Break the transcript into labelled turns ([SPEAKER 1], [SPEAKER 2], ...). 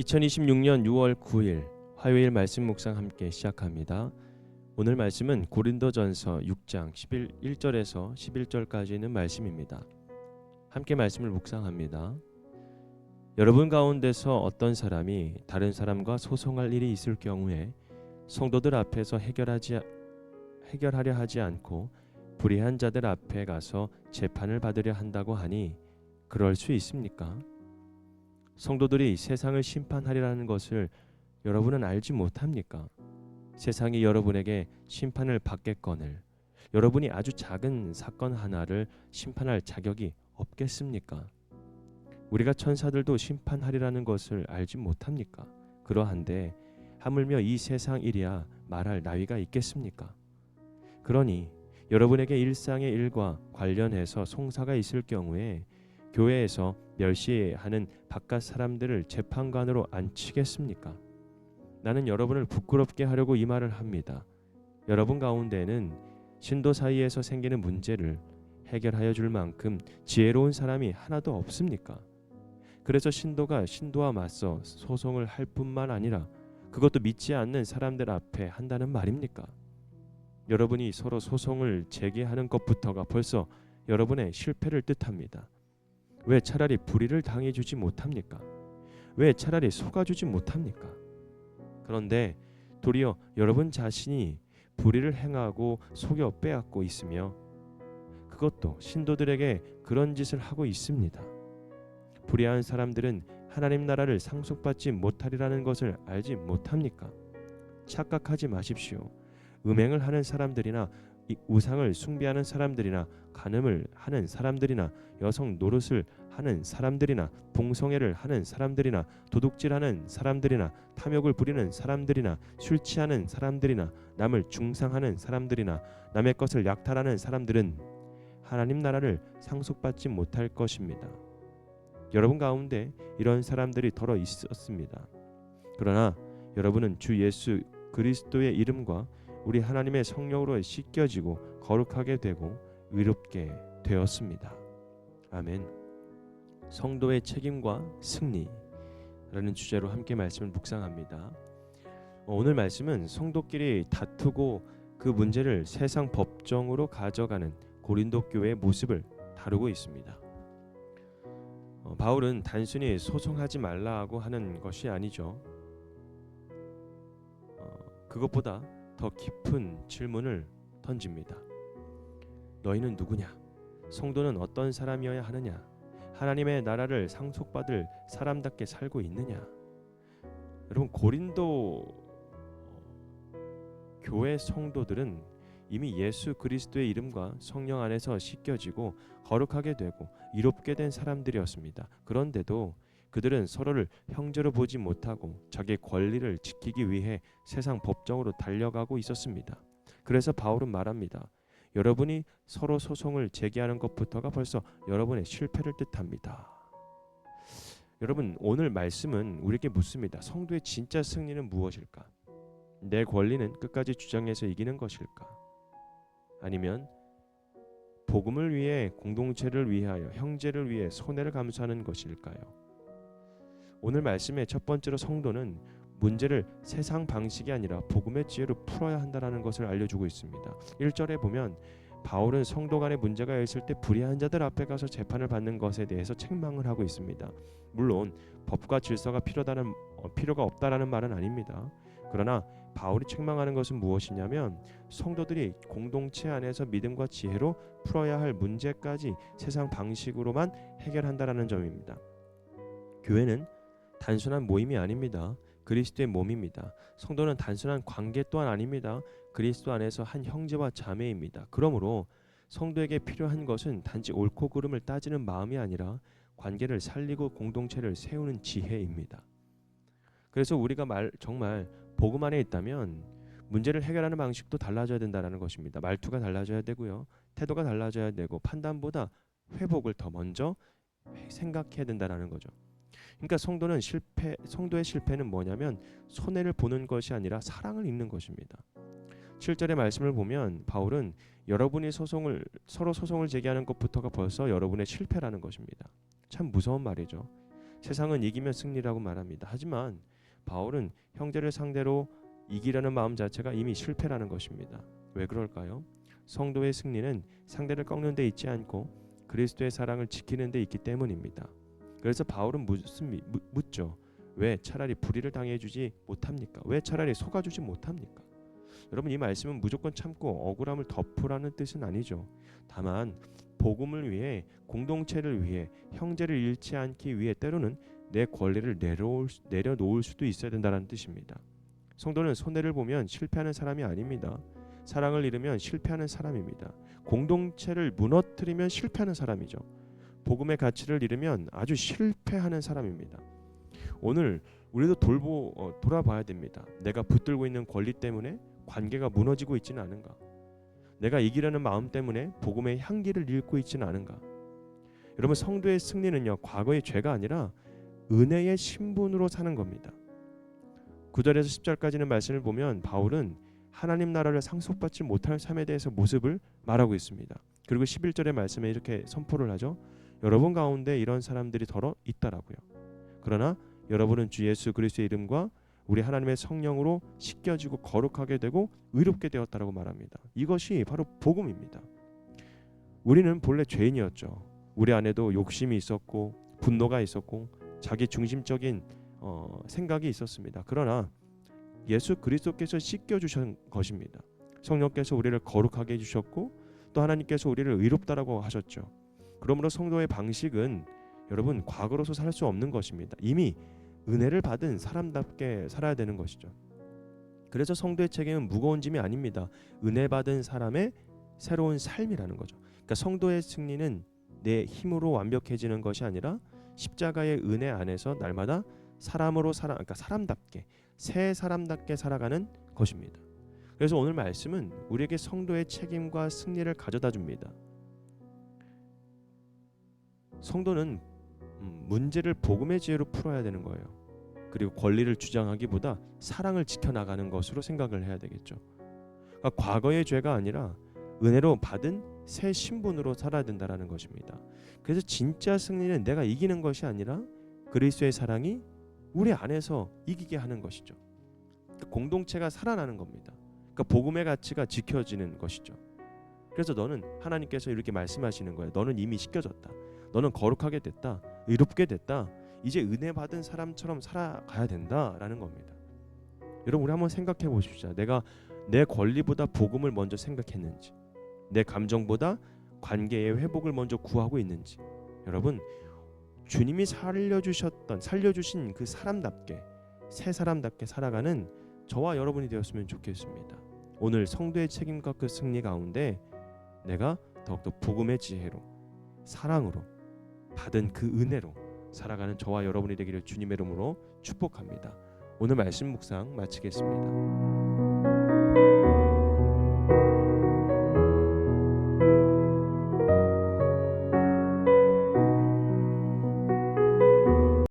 [SPEAKER 1] 2026년 6월 9일 화요일 말씀 묵상 함께 시작합니다. 오늘 말씀은 고린도전서 6장 1절에서 11절까지 있는 말씀입니다. 함께 말씀을 묵상합니다. 여러분 가운데서 어떤 사람이 다른 사람과 소송할 일이 있을 경우에 성도들 앞에서 해결하려 하지 않고 불의한 자들 앞에 가서 재판을 받으려 한다고 하니 그럴 수 있습니까? 성도들이 세상을 심판하리라는 것을 여러분은 알지 못합니까? 세상이 여러분에게 심판을 받겠거늘 여러분이 아주 작은 사건 하나를 심판할 자격이 없겠습니까? 우리가 천사들도 심판하리라는 것을 알지 못합니까? 그러한데 하물며 이 세상 일이야 말할 나위가 있겠습니까? 그러니 여러분에게 일상의 일과 관련해서 송사가 있을 경우에 교회에서 멸시하는 바깥 사람들을 재판관으로 앉히겠습니까? 나는 여러분을 부끄럽게 하려고 이 말을 합니다. 여러분 가운데는 신도 사이에서 생기는 문제를 해결하여 줄 만큼 지혜로운 사람이 하나도 없습니까? 그래서 신도가 신도와 맞서 소송을 할 뿐만 아니라 그것도 믿지 않는 사람들 앞에 한다는 말입니까? 여러분이 서로 소송을 제기하는 것부터가 벌써 여러분의 실패를 뜻합니다. 왜 차라리 불의를 당해주지 못합니까? 왜 차라리 속아주지 못합니까? 그런데 도리어 여러분 자신이 불의를 행하고 속여 빼앗고 있으며 그것도 신도들에게 그런 짓을 하고 있습니다. 불의한 사람들은 하나님 나라를 상속받지 못하리라는 것을 알지 못합니까? 착각하지 마십시오. 음행을 하는 사람들이나 우상을 숭배하는 사람들이나 간음을 하는 사람들이나 여성 노릇을 하는 사람들이나 봉성애를 하는 사람들이나 도둑질하는 사람들이나 탐욕을 부리는 사람들이나 술 취하는 사람들이나 남을 중상하는 사람들이나 남의 것을 약탈하는 사람들은 하나님 나라를 상속받지 못할 것입니다. 여러분 가운데 이런 사람들이 더러 있었습니다. 그러나 여러분은 주 예수 그리스도의 이름과 우리 하나님의 성령으로 씻겨지고 거룩하게 되고 의롭게 되었습니다. 아멘. 성도의 책임과 승리라는 주제로 함께 말씀을 묵상합니다. 오늘 말씀은 성도끼리 다투고 그 문제를 세상 법정으로 가져가는 고린도 교회의 모습을 다루고 있습니다. 바울은 단순히 소송하지 말라고 하는 것이 아니죠. 그것보다 더 깊은 질문을 던집니다. 너희는 누구냐? 성도는 어떤 사람이어야 하느냐? 하나님의 나라를 상속받을 사람답게 살고 있느냐? 여러분 고린도 교회 성도들은 이미 예수 그리스도의 이름과 성령 안에서 씻겨지고 거룩하게 되고 이롭게 된 사람들이었습니다. 그런데도 그들은 서로를 형제로 보지 못하고 자기의 권리를 지키기 위해 세상 법정으로 달려가고 있었습니다. 그래서 바울은 말합니다. 여러분이 서로 소송을 제기하는 것부터가 벌써 여러분의 실패를 뜻합니다. 여러분 오늘 말씀은 우리에게 묻습니다. 성도의 진짜 승리는 무엇일까? 내 권리는 끝까지 주장해서 이기는 것일까? 아니면 복음을 위해 공동체를 위하여 형제를 위해 손해를 감수하는 것일까요? 오늘 말씀의 첫 번째로 성도는 문제를 세상 방식이 아니라 복음의 지혜로 풀어야 한다는 것을 알려주고 있습니다. 1절에 보면 바울은 성도 간의 문제가 있을 때 불의한 자들 앞에 가서 재판을 받는 것에 대해서 책망을 하고 있습니다. 물론 법과 질서가 필요가 없다라는 말은 아닙니다. 그러나 바울이 책망하는 것은 무엇이냐면 성도들이 공동체 안에서 믿음과 지혜로 풀어야 할 문제까지 세상 방식으로만 해결한다라는 점입니다. 교회는 단순한 모임이 아닙니다. 그리스도의 몸입니다. 성도는 단순한 관계 또한 아닙니다. 그리스도 안에서 한 형제와 자매입니다. 그러므로 성도에게 필요한 것은 단지 옳고 그름을 따지는 마음이 아니라 관계를 살리고 공동체를 세우는 지혜입니다. 그래서 우리가 정말 복음 안에 있다면 문제를 해결하는 방식도 달라져야 된다는 것입니다. 말투가 달라져야 되고요. 태도가 달라져야 되고 판단보다 회복을 더 먼저 생각해야 된다는 거죠. 그러니까 성도의 실패는 뭐냐면 손해를 보는 것이 아니라 사랑을 잇는 것입니다. 7절의 말씀을 보면 바울은 여러분이 서로 소송을 제기하는 것부터가 벌써 여러분의 실패라는 것입니다. 참 무서운 말이죠. 세상은 이기면 승리라고 말합니다. 하지만 바울은 형제를 상대로 이기려는 마음 자체가 이미 실패라는 것입니다. 왜 그럴까요? 성도의 승리는 상대를 꺾는 데 있지 않고 그리스도의 사랑을 지키는 데 있기 때문입니다. 그래서 바울은 묻죠. 왜 차라리 불의를 당해주지 못합니까? 왜 차라리 속아주지 못합니까? 여러분, 이 말씀은 무조건 참고 억울함을 덮으라는 뜻은 아니죠. 다만 복음을 위해, 공동체를 위해, 형제를 잃지 않기 위해 때로는 내 권리를 내려놓을 수도 있어야 된다는 뜻입니다. 성도는 손해를 보면 실패하는 사람이 아닙니다. 사랑을 잃으면 실패하는 사람입니다. 공동체를 무너뜨리면 실패하는 사람이죠. 복음의 가치를 잃으면 아주 실패하는 사람입니다. 오늘 우리도 돌아봐야 됩니다. 내가 붙들고 있는 권리 때문에 관계가 무너지고 있지는 않은가? 내가 이기려는 마음 때문에 복음의 향기를 잃고 있지는 않은가? 여러분, 성도의 승리는요, 과거의 죄가 아니라 은혜의 신분으로 사는 겁니다. 9절에서 10절까지는 말씀을 보면 바울은 하나님 나라를 상속받지 못할 삶에 대해서 모습을 말하고 있습니다. 그리고 11절의 말씀에 이렇게 선포를 하죠. 여러분 가운데 이런 사람들이 더러 있다라고요. 그러나 여러분은 주 예수 그리스도의 이름과 우리 하나님의 성령으로 씻겨지고 거룩하게 되고 의롭게 되었다라고 말합니다. 이것이 바로 복음입니다. 우리는 본래 죄인이었죠. 우리 안에도 욕심이 있었고 분노가 있었고 자기 중심적인 생각이 있었습니다. 그러나 예수 그리스도께서 씻겨주신 것입니다. 성령께서 우리를 거룩하게 해주셨고 또 하나님께서 우리를 의롭다라고 하셨죠. 그러므로 성도의 방식은 여러분 과거로서 살 수 없는 것입니다. 이미 은혜를 받은 사람답게 살아야 되는 것이죠. 그래서 성도의 책임은 무거운 짐이 아닙니다. 은혜 받은 사람의 새로운 삶이라는 거죠. 그러니까 성도의 승리는 내 힘으로 완벽해지는 것이 아니라 십자가의 은혜 안에서 날마다 그러니까 사람답게 새 사람답게 살아가는 것입니다. 그래서 오늘 말씀은 우리에게 성도의 책임과 승리를 가져다 줍니다. 성도는 문제를 복음의 지혜로 풀어야 되는 거예요. 그리고 권리를 주장하기보다 사랑을 지켜나가는 것으로 생각을 해야 되겠죠. 그러니까 과거의 죄가 아니라 은혜로 받은 새 신분으로 살아야 된다는 것입니다. 그래서 진짜 승리는 내가 이기는 것이 아니라 그리스도의 사랑이 우리 안에서 이기게 하는 것이죠. 그러니까 공동체가 살아나는 겁니다. 그러니까 복음의 가치가 지켜지는 것이죠. 그래서 너는 하나님께서 이렇게 말씀하시는 거예요. 너는 이미 씻겨졌다. 너는 거룩하게 됐다. 의롭게 됐다. 이제 은혜 받은 사람처럼 살아가야 된다라는 겁니다. 여러분, 우리 한번 생각해 보십시오. 내가 내 권리보다 복음을 먼저 생각했는지, 내 감정보다 관계의 회복을 먼저 구하고 있는지. 여러분, 주님이 살려주신 그 사람답게, 새 사람답게 살아가는 저와 여러분이 되었으면 좋겠습니다. 오늘 성도의 책임과 그 승리 가운데 내가 더욱더 복음의 지혜로, 사랑으로 받은 그 은혜로 살아가는 저와 여러분이 되기를 주님의 이름으로 축복합니다. 오늘 말씀 묵상 마치겠습니다.